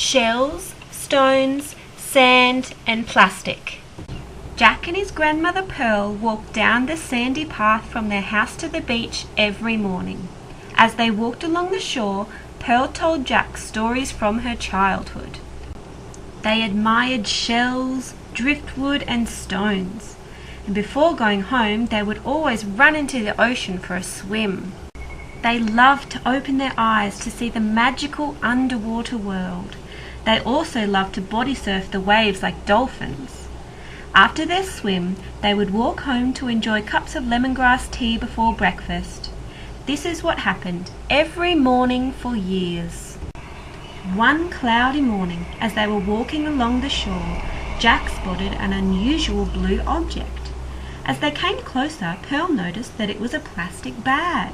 shells, stones, sand and plastic. Jack and his grandmother Pearl walked down the sandy path from their house to the beach every morning. As they walked along the shore, Pearl told Jack stories from her childhood. They admired shells, driftwood and stones, and before going home they would always run into the ocean for a swim. They loved to open their eyes to see the magical underwater world. They also loved to body surf the waves like dolphins. After their swim, they would walk home to enjoy cups of lemongrass tea before breakfast. This is what happened every morning for years. One cloudy morning, as they were walking along the shore, Jack spotted an unusual blue object. As they came closer, Pearl noticed that it was a plastic bag.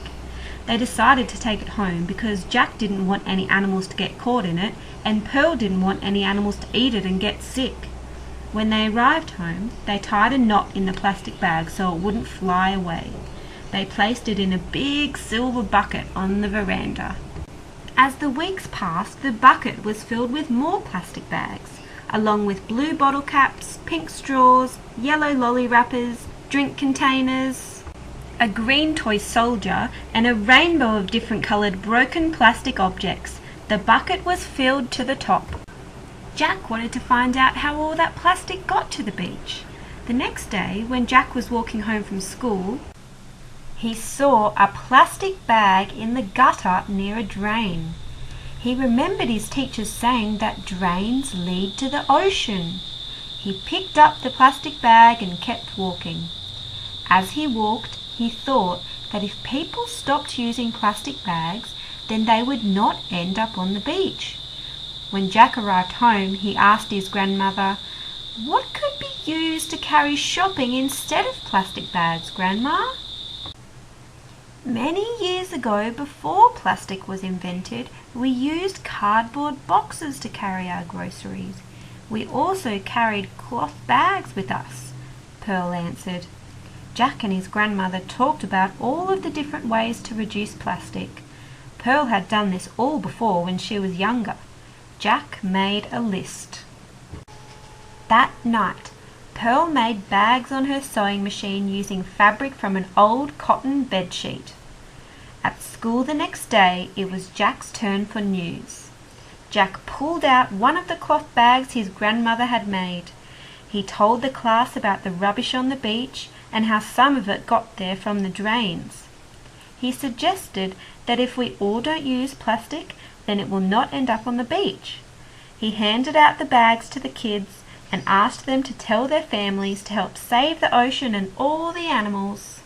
They decided to take it home because Jack didn't want any animals to get caught in it, and Pearl didn't want any animals to eat it and get sick. When they arrived home, they tied a knot in the plastic bag so it wouldn't fly away. They placed it in a big silver bucket on the veranda. As the weeks passed, the bucket was filled with more plastic bags, along with blue bottle caps, pink straws, yellow lolly wrappers, drink containers, a green toy soldier, and a rainbow of different coloured broken plastic objects. The bucket was filled to the top. Jack wanted to find out how all that plastic got to the beach. The next day, when Jack was walking home from school, he saw a plastic bag in the gutter near a drain. He remembered his teachers saying that drains lead to the ocean. He picked up the plastic bag and kept walking. As he walked, he thought that if people stopped using plastic bags, then they would not end up on the beach. When Jack arrived home, he asked his grandmother, "What could be used to carry shopping instead of plastic bags, Grandma?" Many years ago, before plastic was invented, we used cardboard boxes to carry our groceries. We also carried cloth bags with us, Pearl answered. Jack and his grandmother talked about all of the different ways to reduce plastic. Pearl had done this all before when she was younger. Jack made a list. That night, Pearl made bags on her sewing machine using fabric from an old cotton bedsheet. At school the next day, it was Jack's turn for news. Jack pulled out one of the cloth bags his grandmother had made. He told the class about the rubbish on the beach and how some of it got there from the drains. He suggested that if we all don't use plastic, then it will not end up on the beach. He handed out the bags to the kids and asked them to tell their families to help save the ocean and all the animals.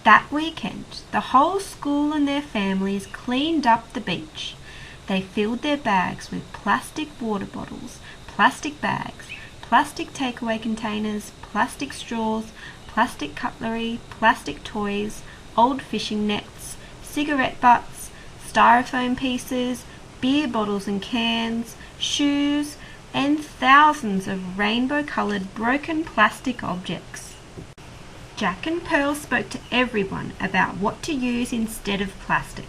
That weekend, the whole school and their families cleaned up the beach. They filled their bags with plastic water bottles, plastic bags, plastic takeaway containers, plastic straws, plastic cutlery, plastic toys, old fishing nets, cigarette butts, styrofoam pieces, beer bottles and cans, shoes, and thousands of rainbow-coloured broken plastic objects. Jack and Pearl spoke to everyone about what to use instead of plastic.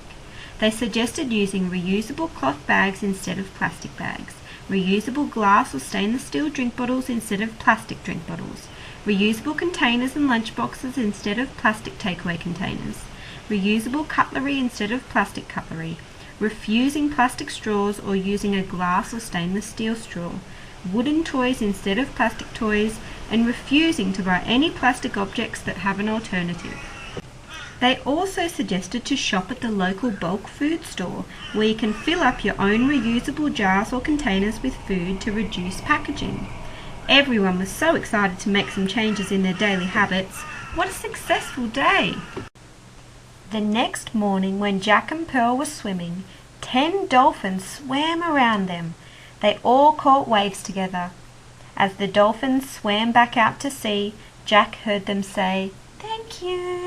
They suggested using reusable cloth bags instead of plastic bags, reusable glass or stainless steel drink bottles instead of plastic drink bottles, reusable containers and lunch boxes instead of plastic takeaway containers, reusable cutlery instead of plastic cutlery, refusing plastic straws or using a glass or stainless steel straw, wooden toys instead of plastic toys, and refusing to buy any plastic objects that have an alternative. They also suggested to shop at the local bulk food store, where you can fill up your own reusable jars or containers with food to reduce packaging. Everyone was so excited to make some changes in their daily habits. What a successful day! The next morning, when Jack and Pearl were swimming, 10 dolphins swam around them. They all caught waves together. As the dolphins swam back out to sea, Jack heard them say, "Thank you."